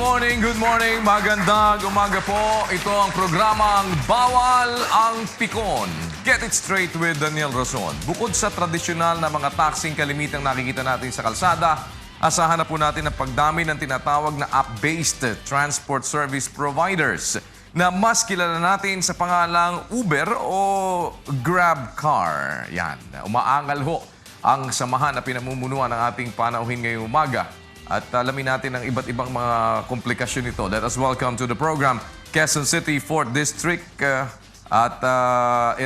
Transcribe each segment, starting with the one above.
good morning, magandang umaga po. Ito ang programang Bawal ang Pikon. Get it straight with Daniel Rason. Bukod sa tradisyonal na mga taxing kalimitang nakikita natin sa kalsada, asahan na po natin ang pagdami ng tinatawag na app-based transport service providers na mas kilala natin sa pangalang Uber o GrabCar. Yan, umaangal ho ang samahan na pinamumunuan ng ating panauhin ngayong umaga. At alamin natin ang iba't ibang mga komplikasyon nito. Let us welcome to the program Quezon City 4th District.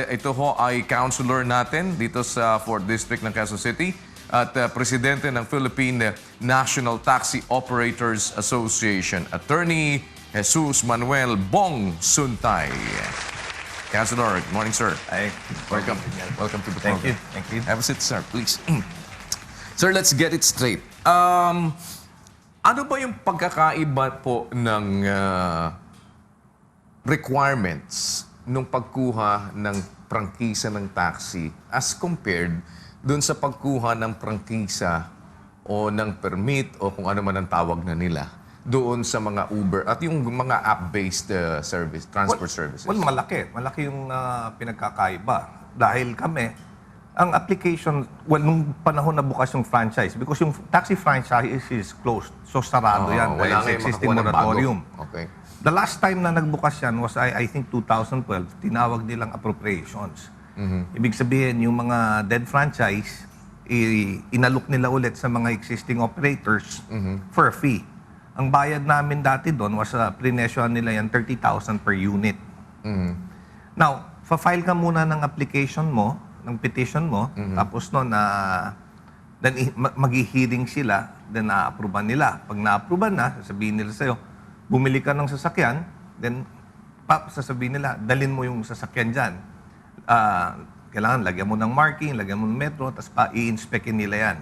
Ito ho ay councilor natin dito sa 4th District ng Quezon City at presidente ng Philippine National Taxi Operators Association, Attorney Jesus Manuel Bong Suntay. Councilor, good morning, sir. Hi. Welcome. Welcome to the program. Thank you. Have a seat, sir, please. Sir, let's get it straight. Ano ba yung pagkakaiba po ng requirements nung pagkuha ng prangkisa ng taxi as compared dun sa pagkuha ng prangkisa o ng permit o kung ano man ang tawag na nila doon sa mga Uber at yung mga app-based transport services? Well, malaki. Malaki yung pinagkakaiba. Dahil kami, ang application, nung panahon na bukas yung franchise, because yung taxi franchise is closed. So, sarado yan. Wala Dahil sa ngayong existing makakuha ng bago. moratorium. Okay. The last time na nagbukas yan was, I think, 2012. Tinawag nilang appropriations. Ibig sabihin, yung mga dead franchise, inalok nila ulit sa mga existing operators for a fee. Ang bayad namin dati doon was, prinesyohan nila yan 30,000 per unit. Now, fa-file ka muna ng application mo, ng petition mo, tapos noon then mag-hearing sila, then na-approvean nila. Pag na-approvean na, sasabihin nila sa'yo, bumili ka ng sasakyan, then sasabihin nila, dalin mo yung sasakyan dyan. Kailangan lagyan mo ng marking, lagyan mo ng metro, tapos i-inspectin nila yan.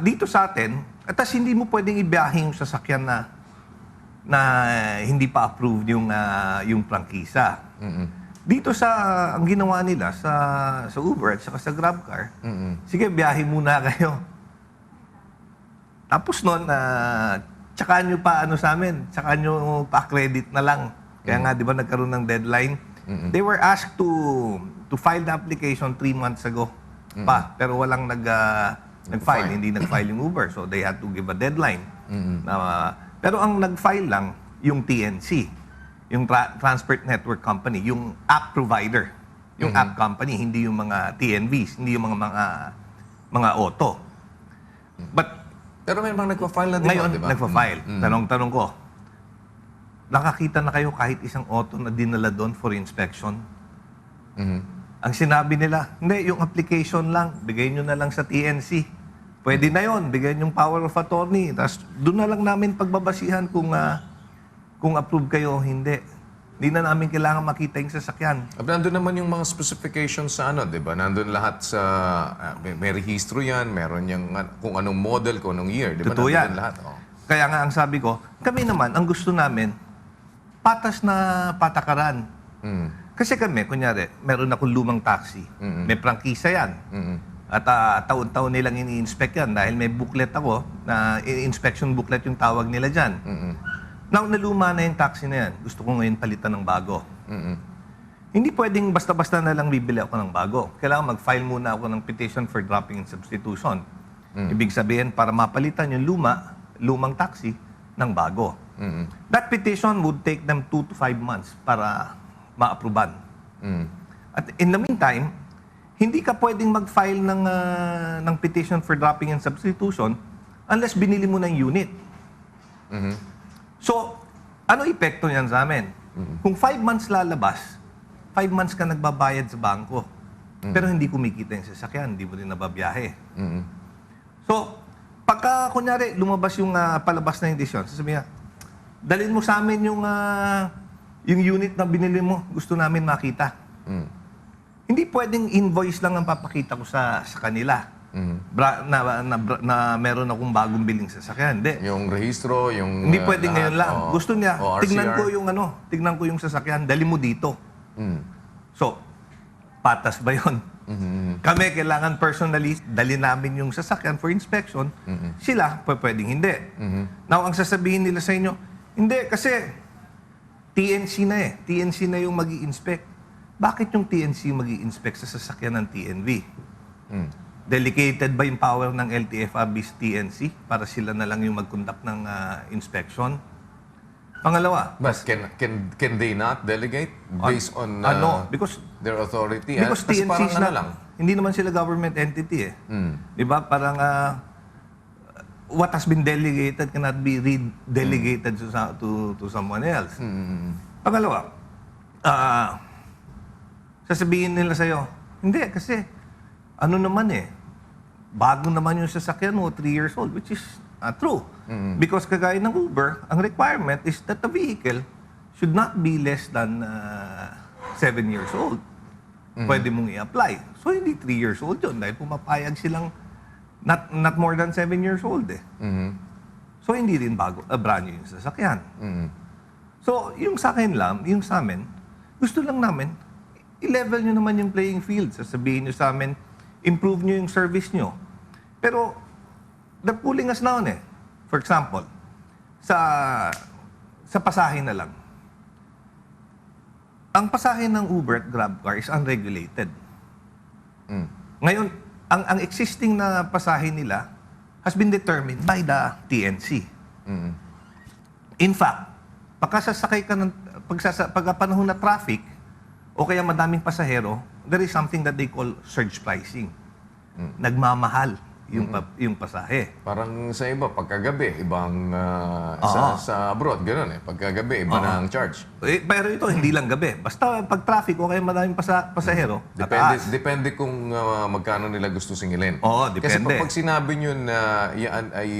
Dito sa atin, at hindi mo pwedeng ibiyahe yung sasakyan na hindi pa approved yung prangkisa. Dito ang ginawa nila sa Uber at saka sa GrabCar, sige, biyahe muna kayo. Tapos noon, tsaka nyo pa sa amin, tsaka nyo pa-credit na lang. Kaya nga, di ba, nagkaroon ng deadline. They were asked to file the application 3 months ago pa, pero walang nag-file, hindi nag-file yung Uber. So they had to give a deadline. Pero ang nag-file lang, yung TNC. Yung Transport Network Company, yung app provider, yung app company, hindi yung mga TNVs, hindi yung mga auto. Pero may mga nagpa-file na din, Ngayon, di ba? nagpa-file. Tanong ko, nakakita na kayo kahit isang auto na dinala doon for inspection? Ang sinabi nila, hindi, yung application lang, bigay nyo na lang sa TNC. Pwede na yon, bigay yung power of attorney. Tapos doon na lang namin pagbabasihan kung approve kayo o hindi. Hindi na namin kailangan makita yung sasakyan. Nandun naman yung mga specifications sa di ba? Nandun lahat sa, may rehistro yan, meron yung kung anong model, kung anong year, di ba? Totoo yan. Nandun lahat. Kaya nga ang sabi ko, kami naman, ang gusto namin, patas na patakaran. Kasi kami, kunyari, meron akong lumang taxi. May prangkisa yan. At taon-taon nilang ini-inspect yan dahil may booklet ako, na inspection booklet yung tawag nila dyan. Now, naluma na yung taxi na yan. Gusto ko ngayon palitan ng bago. Hindi pwedeng basta-basta na lang bibili ako ng bago. Kailangan mag-file muna ako ng petition for dropping and substitution. Ibig sabihin, para mapalitan yung lumang taxi ng bago. That petition would take them 2 to 5 months para ma-approvean. At in the meantime, hindi ka pwedeng mag-file ng petition for dropping and substitution unless binili mo ng unit. So, ano epekto niyan sa amin? Kung 5 months lalabas, 5 months ka nagbabayad sa bangko. Pero hindi kumikita yung sasakyan, hindi mo rin nababiyahe. So, pagka, kunyari, lumabas yung palabas na yung desisyon, sasabihin niya, dalhin mo sa amin yung unit na binili mo, gusto namin makita. Hindi pwedeng invoice lang ang papakita ko sa kanila. Na meron akong bagong biling sasakyan. Hindi. Yung rehistro, yung... Hindi pwedeng ngayon lang. Gusto niya, tignan ko yung sasakyan, dali mo dito. So, patas ba yun? Kami kailangan personally, dali namin yung sasakyan for inspection. Sila, pwedeng hindi. Now, ang sasabihin nila sa inyo, hindi, kasi TNC na eh. TNC na yung mag-i-inspect. Bakit yung TNC mag-i-inspect sa sasakyan ng TNV? Delegated ba yung power ng LTFRB sa TNC para sila na lang yung mag-conduct ng inspection? Pangalawa, But can they not delegate based on because their authority? Because Kasi TNC parang is ano not, lang. hindi naman sila government entity eh. Di ba? Parang what has been delegated cannot be re-delegated to someone else. Pangalawa, sasabihin nila sa'yo, hindi kasi ano naman eh, bago naman yung sasakyan mo, 3 years old, which is true. Because kagaya ng Uber, ang requirement is that the vehicle should not be less than 7 years old. Pwede mong i-apply. So, hindi 3 years old yun dahil pumapayag silang not more than 7 years old eh. So, hindi rin brand new yung sasakyan. So, yung sa akin lang, yung sa amin, gusto lang namin, i-level nyo naman yung playing field. Sasabihin nyo sa amin, improve nyo yung service nyo. Pero, they're pulling us down eh. For example, sa pasahe na lang. Ang pasahe ng Uber at GrabCar is unregulated. Ngayon, ang existing na pasahe nila has been determined by the TNC. In fact, pagkasasakay ka ng pagkapanahon na traffic o kaya madaming pasahero, there is something that they call surge pricing. Nagmamahal yung pasahe. Parang sa iba, pagkagabi, ibang sa abroad, gano'n eh. Pagkagabi, iba na ang charge. Pero ito, hindi lang gabi. Basta pag traffic o kaya madaming pasahero, Depende kung magkano nila gusto singilin. Oo, Kasi depende. pag sinabi nyo na yan ay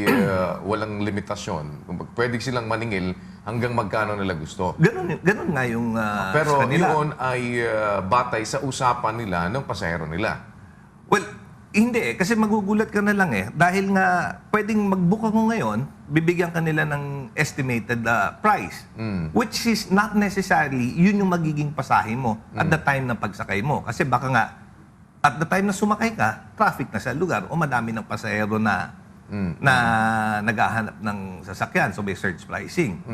walang limitasyon, kung pwede silang maningil hanggang magkano nila gusto. Ganun nga yung Pero sa kanila. yun ay batay sa usapan nila ng pasahero nila. Well, hindi eh. Kasi magugulat ka na lang eh. Dahil nga, pwedeng mag-book ako ngayon, bibigyan ka nila ng estimated price. Which is not necessarily, yun yung magiging pasahe mo at the time ng pagsakay mo. Kasi baka nga, at the time na sumakay ka, traffic na sa lugar o madami ng pasahero na naghahanap ng sasakyan. So may surge pricing.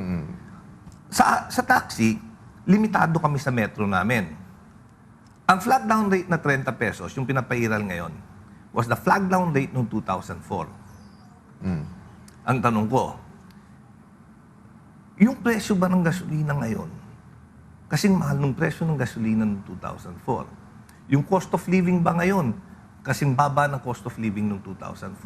Sa taxi, limitado kami sa metro namin. Ang flag down rate na 30 pesos, yung pinapairal ngayon, was the flag down rate noong 2004. Ang tanong ko, yung presyo ba ng gasolina ngayon, kasing mahal ng presyo ng gasolina noong 2004. Yung cost of living ba ngayon, kasing baba ng cost of living noong 2004.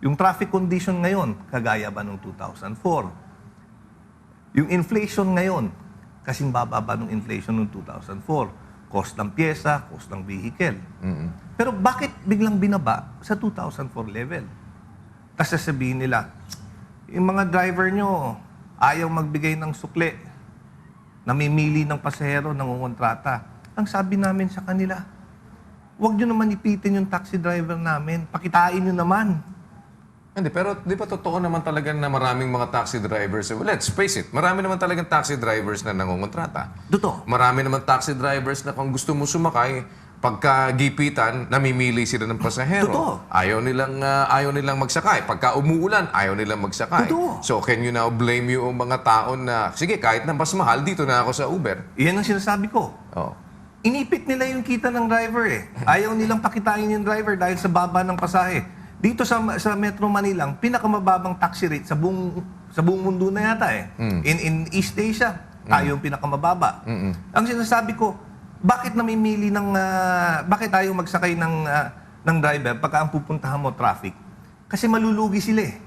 Yung traffic condition ngayon, kagaya ba noong 2004. Yung inflation ngayon, kasing baba ba ng inflation noong 2004. Cost ng pyesa, cost ng vehicle. Pero bakit biglang binaba sa 2004 level? Tapos sasabihin nila, yung mga driver nyo, ayaw magbigay ng sukle, namimili ng pasahero, nangungontrata. Ang sabi namin sa kanila, huwag nyo naman ipitin yung taxi driver namin, pakitain nyo naman. Hindi, pero di ba totoo naman talaga na maraming mga taxi drivers, let's face it, marami naman talagang taxi drivers na nangungontrata. Totoo. Marami naman taxi drivers na kung gusto mo sumakay, pagka-gipitan, namimili sila ng pasahero. Totoo. Ayaw nilang magsakay. Pagka umuulan, ayaw nilang magsakay. Totoo. So, can you now blame yung mga tao na, sige, kahit na mas mahal, dito na ako sa Uber. Iyan ang sinasabi ko. Oh. Inipit nila yung kita ng driver eh. Ayaw nilang pakitain yung driver dahil sa baba ng pasahe. Dito sa Metro Manila, ang pinakamababang taxi rate sa buong mundo na yata eh. In East Asia, tayo yung pinakamababa. Ang sinasabi ko, bakit bakit ayaw magsakay ng driver pagka ang pupuntahan mo traffic? Kasi malulugi sila eh.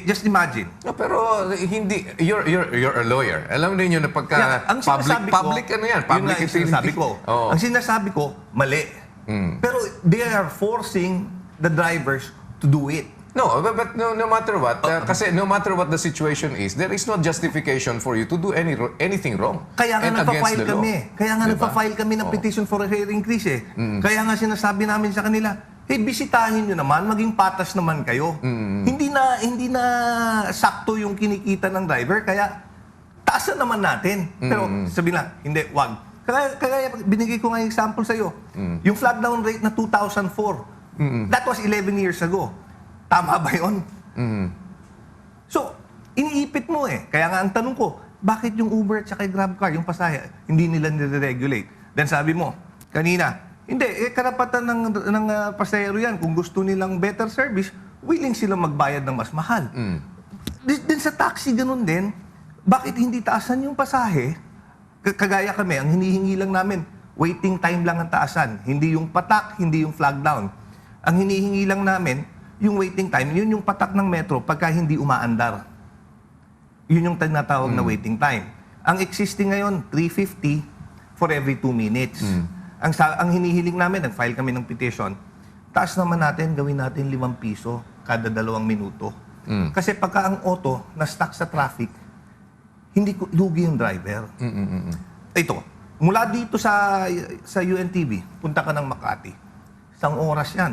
Just imagine. No, pero hindi, you're a lawyer. Alam niyo na pagka Ang sinasabi public ano yan, public yun nga yung sinasabi ko. Oo. Ang sinasabi ko, mali. Pero they are forcing the drivers to do it. No, but no matter what, kasi no matter what the situation is, there is no justification for you to do anything wrong. Kaya nga and against nagpa-file the law. kami. Kaya nga Diba? nagpa-file kami ng petition for a hair increase eh. Kaya nga sinasabi namin sa kanila, hey, bisitahin nyo naman, maging patas naman kayo. Hindi na sakto yung kinikita ng driver, kaya taasan naman natin. Pero sabi lang, hindi, wag. Kagaya binigay ko nga yung example sa'yo. Yung flag down rate na 2004, that was 11 years ago. Tama ba yun? So, iniipit mo eh. Kaya nga ang tanong ko, bakit yung Uber at saka yung GrabCar, yung pasahe, hindi nila nire-regulate? Then sabi mo, kanina, hindi, karapatan ng pasahero yan. Kung gusto nilang better service, willing silang magbayad ng mas mahal. Din sa taxi, ganun din. Bakit hindi taasan yung pasahe? Kagaya kami, ang hinihingi lang namin, waiting time lang ang taasan. Hindi yung patak, hindi yung flag down. Ang hinihingi lang namin, yung waiting time, yun yung patak ng metro pagka hindi umaandar. Yun yung tinatawag na waiting time. Ang existing ngayon, 350 for every 2 minutes. Ang hinihiling namin, nag-file kami ng petition, taas naman natin, gawin natin 5 piso kada 2 minuto. Kasi pagka ang auto na-stuck sa traffic, hindi lugi yung driver. Ito, mula dito sa UNTV, punta ka ng Makati. 1 oras yan.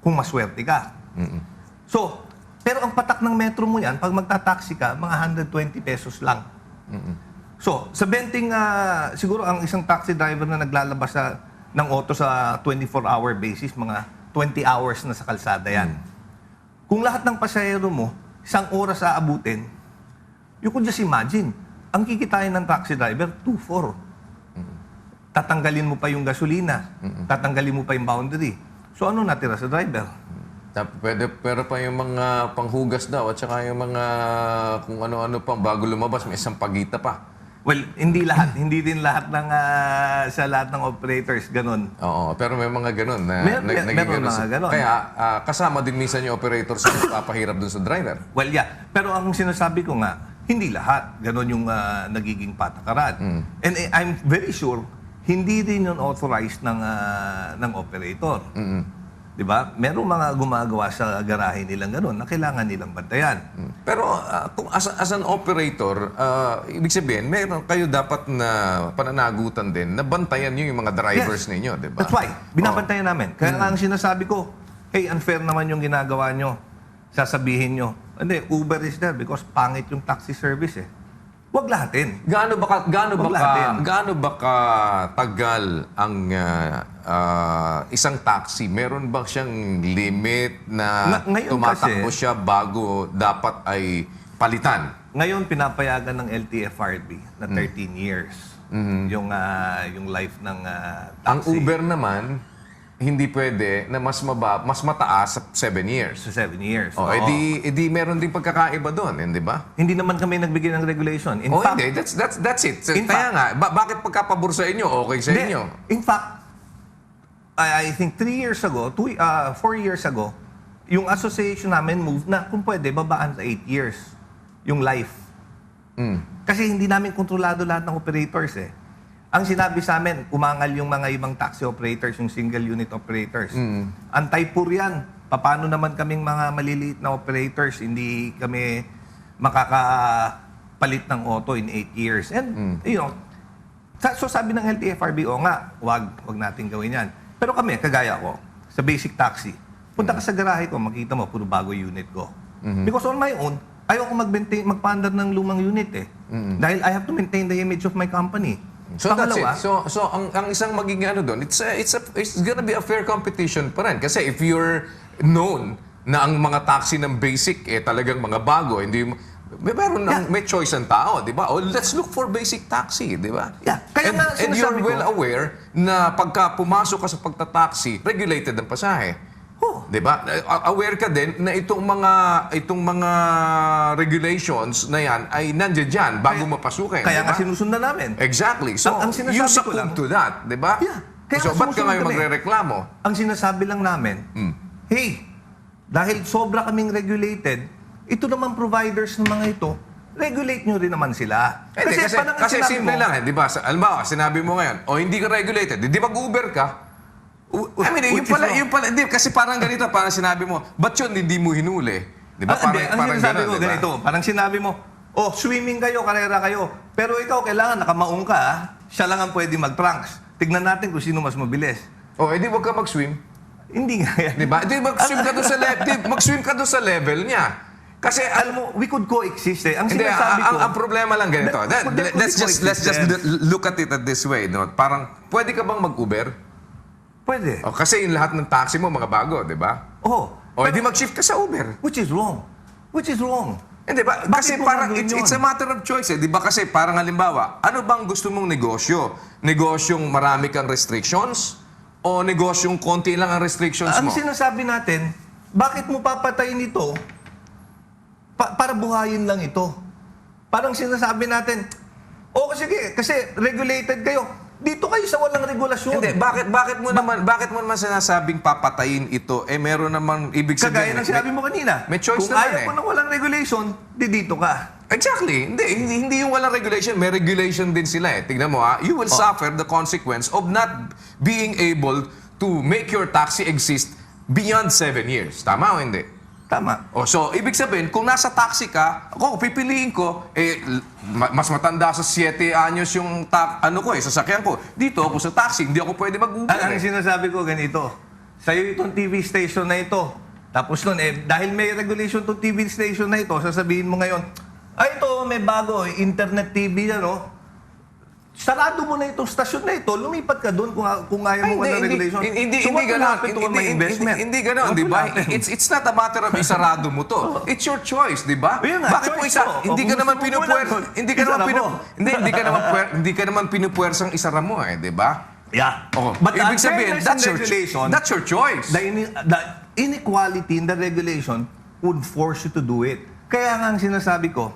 Kung maswerte ka. So, pero ang patak ng metro mo yan, pag magta-taxi ka, mga 120 pesos lang. So, sa benting, siguro ang isang taxi driver na naglalabas ng auto sa 24-hour basis, mga 20 hours na sa kalsada yan. Kung lahat ng pasahero mo, 1 oras aabutin, you could just imagine, ang kikitain ng taxi driver, 2-4. Tatanggalin mo pa yung gasolina, tatanggalin mo pa yung boundary. So ano natira sa driver? Pero pa yung mga panghugas daw at saka yung mga kung ano-ano pang bago lumabas, may isang pagita pa. Well, hindi lahat. Hindi din lahat ng sa lahat ng operators ganun. Oo, pero may mga ganun na Meron mga ganun. Kaya kasama din minsan yung operators na papahirap dun sa driver. Well, yeah. Pero ang sinasabi ko nga, hindi lahat. Ganun yung nagiging patakaran. And I'm very sure, hindi din yun authorized ng operator. Di ba? Merong mga gumagawa sa garahe nilang gano'n na kailangan nilang bantayan. Pero kung as an operator, ibig sabihin, meron kayo dapat na pananagutan din na bantayan nyo yung mga drivers ninyo, di ba? That's why. Binabantayan namin. Kaya nga ang sinasabi ko, hey, unfair naman yung ginagawa nyo. Sasabihin nyo, hindi, Uber is there because pangit yung taxi service eh. Huwag lahatin. Gaano ba tagal ang isang taxi? Meron ba siyang limit na tumatakbo siya bago dapat ay palitan? Ngayon pinapayagan ng LTFRB na 13 years yung life ng taxi. Ang Uber naman hindi pwede na mas mataas sa 7 years. Sa 7 years. Oh, edi meron ding pagkakaiba doon, hindi ba? Hindi naman kami nagbigay ng regulation. In fact, hindi. That's it. Kaya nga, bakit pagkapabor sa inyo, okay sa inyo? In fact, I think 3 years ago, 4 years ago, yung association namin moved na kung pwede, babaan sa 8 years yung life. Kasi hindi namin kontrolado lahat ng operators eh. Ang sinabi sa amin, umangal yung mga ibang taxi operators, yung single unit operators. Antay-pur yan. Paano naman kaming mga maliliit na operators, hindi kami makakapalit ng auto in 8 years. And, you know, so sabi ng LTFRB, wag natin gawin yan. Pero kami, kagaya ko, sa basic taxi, punta ka sa garahe ko, makita mo, puro bago unit ko. Because on my own, ayaw ko magpaandar ng lumang unit eh. Dahil I have to maintain the image of my company. So that's it. So ang isang magiging ano doon, it's gonna be a fair competition pa rin. Kasi if you're known na ang mga taxi ng basic talagang mga bago, hindi may choice ang tao, di ba? Oh, let's look for basic taxi, di ba? Yeah. Kaya and you're well aware na pagka pumasok ka sa pagta-taxi, regulated ang pasahe. Di ba? Aware ka din na itong mga regulations na yan ay nandiyan dyan bago mapasukin. Kaya diba? nga sinusundan namin. Exactly. So, ang sinasabi you ko succumb lang, to that, di ba? Yeah. Kaya So, ba't ka ngayon magre-reklamo? Ang sinasabi lang namin, hey, dahil sobra kaming regulated, ito naman providers ng mga ito, regulate nyo rin naman sila. Kasi simple lang, di ba? Alam sinabi mo ngayon, hindi ka regulated, di mag-Uber ka? I mean, yung pala, hindi, kasi parang ganito, parang sinabi mo, ba't yun hindi mo hinuli? Di ba? Ang sinasabi ko, ganito, parang sinabi mo, swimming kayo, karera kayo, pero ikaw kailangan nakamaong ka, siya lang ang pwede mag-pranks. Tignan natin kung sino mas mabilis. Edi wag ka mag-swim. Hindi nga yan. Di ba? Mag-swim ka doon sa level niya. Kasi Alam mo, we could coexist eh. Ang hindi, sinasabi ko, ang problema lang ganito. Let's just look at it this way, no? Parang pwede ka bang mag-Uber? pwede. O, kasi yung lahat ng taxi mo mga bago, di ba? Oh, O edi mag-shift ka sa Uber. which is wrong. Which is wrong. Hindi ba? Bakit Kasi mo parang gagawin it's yun? a matter of choice eh. Di ba kasi parang halimbawa, ano bang gusto mong negosyo? Negosyong marami kang restrictions? O negosyong konti lang ang restrictions Ang mo? sinasabi natin, bakit mo papatayin ito para buhayin lang ito? Parang sinasabi natin, sige, kasi regulated kayo. Dito kayo sa walang regulasyon. Hindi, bakit mo naman sinasabing papatayin ito? Eh meron naman ibig Kagaya sabihin. ng sinabi mo kanina. may choice kung naman ayaw eh. mo ng walang regulation, dito ka. Exactly. Hindi yung walang regulation. May regulation din sila eh. Tingnan mo you will suffer the consequence of not being able to make your taxi exist beyond 7 years. Tama o hindi? Tama. So, ibig sabihin, kung nasa taxi ka, pipiliin ko, mas matanda sa 7 anyos yung sasakyan ko. Dito ako sa taxi, hindi ako pwede mag-Uber. Ang sinasabi ko ganito, sa'yo itong TV station na ito. Tapos nun, dahil may regulation itong TV station na ito, sasabihin mo ngayon, ito, may bago, internet TV yan, sarado mo na itong stasyon na ito, lumipat ka doon kung ayaw mo walang regulation. Hindi what will ganon. happen to my investment? Hindi ganon, What di will ba? happen? It's not a matter of isarado mo to. It's your choice, di ba? Yun nga, Bakit mo choice mo. hindi O, ka kung naman gusto mo pinupuwer, muna, hindi ka naman pinupuwersang isara mo di ba? Yeah. But ibig sabihin, regulation, that's your choice. the inequality in the regulation would force you to do it. Kaya nga ang sinasabi ko,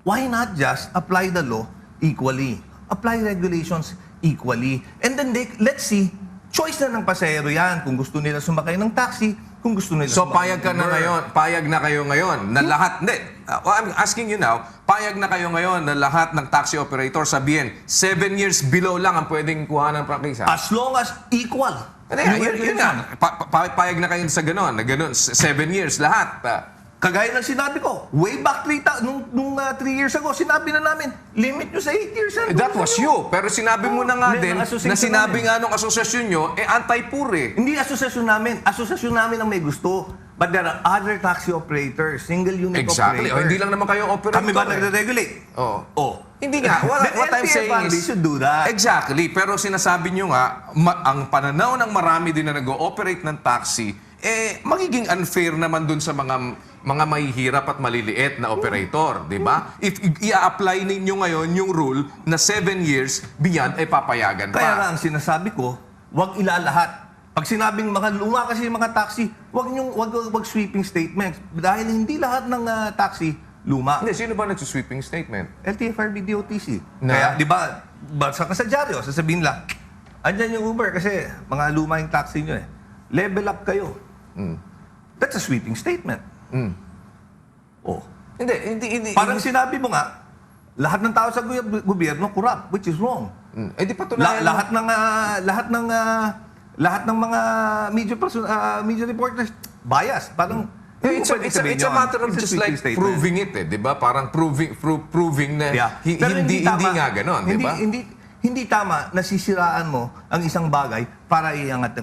why not just apply the law equally? Apply regulations equally. And then let's see, choice na ng pasahero yan. Kung gusto nila sumakay ng taxi, kung gusto nila So sumakay payag na kayo ngayon na lahat, I'm asking you now, payag na kayo ngayon na lahat ng taxi operator sabihin, 7 years below lang ang pwedeng kuha ng prangkisa? As long as equal. Yun nga. Payag na kayo sa gano'n, 7 years lahat. Kagaya ng sinabi ko, way back 3 years ago, sinabi na namin, limit nyo sa 8 years. That was you. Pero sinabi mo na nga Hindi, din ng association na sinabi namin. nga nung asosasyon nyo, anti-poor eh. Hindi asosasyon namin. Asosasyon namin ang may gusto. But there are other taxi operators, single unit Exactly. operators. Hindi lang naman kayo operator. Kami ba nagre-regulate? Oo. Hindi nga. What I'm saying is... should do that. Exactly. Pero sinasabi nyo nga, ang pananaw ng marami din na nag-ooperate ng taxi, magiging unfair naman dun sa mga mahihirap at maliliit na operator, di ba? If i-apply ninyo ngayon yung rule na 7 years beyond ay papayagan pa. Kaya nga ang sinasabi ko, wag ilalahat. Pag sinabing luma kasi yung mga taxi, wag sweeping statements. Dahil hindi lahat ng taxi luma. Hindi, sino ba nagsusweeping statement? LTFRB DOTC. Na? Kaya, di ba, sa kasadyaryo, sasabihin lang, andyan yung Uber kasi mga luma yung taxi nyo eh. Level up kayo. That's a sweeping statement. Hindi. Parang sinabi mo nga, lahat ng tao sa gobyerno corrupt, which is wrong. Di patunayan. Lahat ng mga media reporters biased. Parang It's a matter of just like proving it, di ba? Parang proving na Pero hindi nga ganon, di ba? Hindi tama na sisiraan mo ang isang bagay para iangat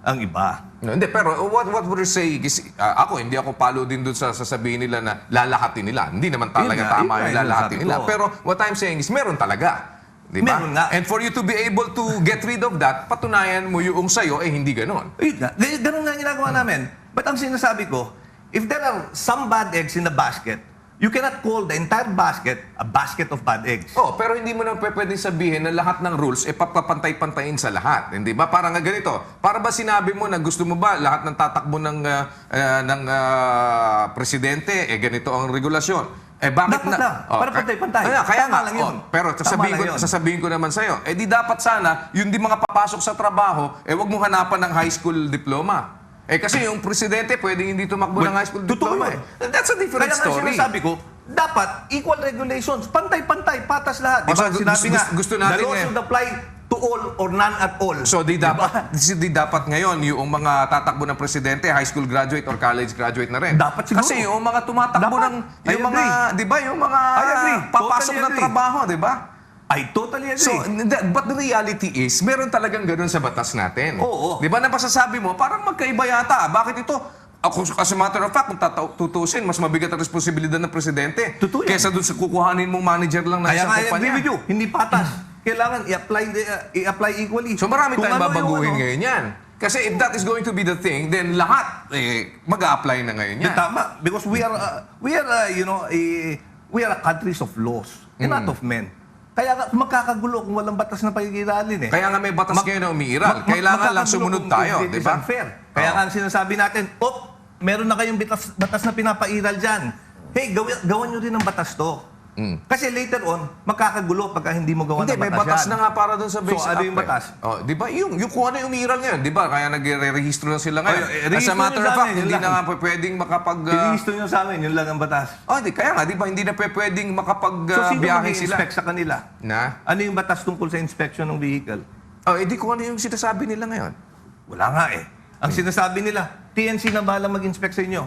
ang iba. No, hindi, pero what would you say is, hindi ako palo din dun sa sasabihin nila na lalahatin nila. Hindi naman talaga tama yung lalahatin nila. Pero what I'm saying is, meron talaga. Di ba? Meron nga. And for you to be able to get rid of that, patunayan mo yung sa'yo, hindi ganon. Ganun nga ang ginagawa namin. But ang sinasabi ko, if there are some bad eggs in the basket, you cannot call the entire basket a basket of bad eggs. Pero hindi mo na pwedeng sabihin na lahat ng rules papapantay-pantayin sa lahat. Hindi ba? Parang nga ganito. Para ba sinabi mo na gusto mo ba lahat ng tatakbo ng presidente, ganito ang regulasyon? Bakit Dapat lang. Para pantay-pantay. Kaya Tama nga. lang yun. Pero sasabihin ko naman sa'yo, di dapat sana, yung di mga papasok sa trabaho, wag mong hanapan ng high school diploma. Kasi yung presidente, pwedeng hindi tumakbo ng high school diploma. That's a different story. Kaya nga sinasabi ko, dapat equal regulations. Pantay-pantay, patas lahat. So, Sinabi nga, gusto natin the law should apply to all or none at all. So di dapat ngayon yung mga tatakbo ng presidente, high school graduate or college graduate na rin. Dapat siguro. Kasi yung mga tumatakbo Dapat. yung mga, 'di ba, yung mga I agree. papasok Totally ng agree. trabaho, 'di ba? I totally agree. So, but the reality is, meron talagang ganun sa batas natin. Oo. Di ba, napasasabi mo, parang magkaiba yata. Bakit ito? As a matter of fact, kung tutusin, mas mabigat ang responsibilidad ng presidente. Totoo yan. Kesa dun sa kukuhanin mong manager lang ng Kaya isang nga, I agree kumpanya. with you, hindi patas. Kailangan i-apply equally. So marami tayong Kung ano babaguhin yung ngayon yan. Kasi if that is going to be the thing, then lahat mag-a-apply na ngayon yan. Tama, because we are a countries of laws, and not of men. Kaya nga, magkakagulo kung walang batas na pagkikiralin eh. Kaya nga may batas ngayon na umiiral. Kailangan lang sumunod tayo, di ba? Kaya nga ang sinasabi natin, meron na kayong batas na pinapairal dyan. Hey, gawan nyo rin ng batas to. Kasi later on, magkakagulo pagka hindi mo gawa Hindi, ng may batas batas yan. na nga para dun sa basic So, ano yung act, eh. batas? Oh, di ba? Yung kung ano yung umiiral ngayon, di ba? Kaya nagre-rehistro lang sila ngayon. Ay, As a rehistro matter nyo of sa fact, amin, hindi yun na lang. nga pwedeng makapag... Pinihistro nyo sa amin, yun lang ang batas. di, kaya nga, di ba? Hindi na pwedeng So, sino makapag-biyahe sila. mag-inspect sa kanila? Na? Ano yung batas tungkol sa inspection ng vehicle? Di kung ano yung sinasabi nila ngayon. Wala nga eh. Ang sinasabi nila, TNC na bahala mag-inspect sa inyo.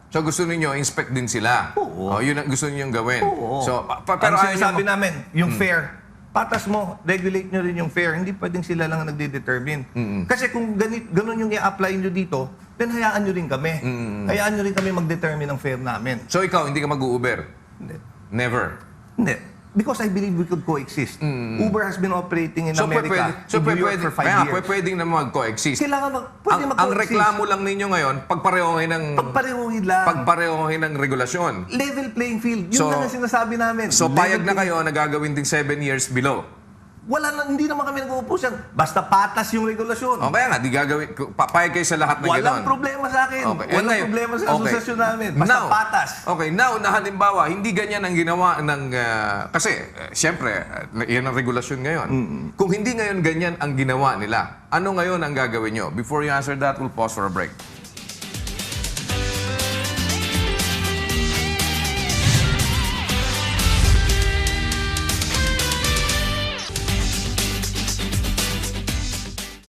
So gusto ninyo, inspect din sila. Oo. Yun ang gusto ninyong gawin. Oo. So, Pero ayaw sinasabi nyo- namin, yung fare, patas mo, regulate nyo rin yung fare. Hindi pwedeng sila lang ang nagde-determine. Kasi kung ganun yung i-apply nyo dito, then hayaan nyo rin kami. Hayaan nyo rin kami mag-determine ng fare namin. So ikaw, hindi ka mag-Uber? Hindi. Never. Hindi. Because I believe we could coexist. Uber has been operating in America, in New York for 5 years. pwedeng na mag-coexist. Kailangan pwede Ang mag-coexist. reklamo lang ninyo ngayon, Pagparehohin lang. pagparehohin ng regulasyon. Level playing field. Yun So- lang ang sinasabi namin. So Level payag na playing- kayo na gagawin din 7 years below. Hindi naman kami nag-uupos yan. Basta patas yung regulasyon. O kaya nga, di gagawin, papayag kayo sa lahat ng Walang gano'n. problema sa akin. Okay. Walang ngayon- problema sa okay. asosasyon namin. Basta Now- patas. Okay, now na halimbawa, hindi ganyan ang ginawa ng... kasi, siyempre, yan ang regulasyon ngayon. Kung hindi ngayon ganyan ang ginawa nila, ano ngayon ang gagawin nyo? Before you answer that, we'll pause for a break.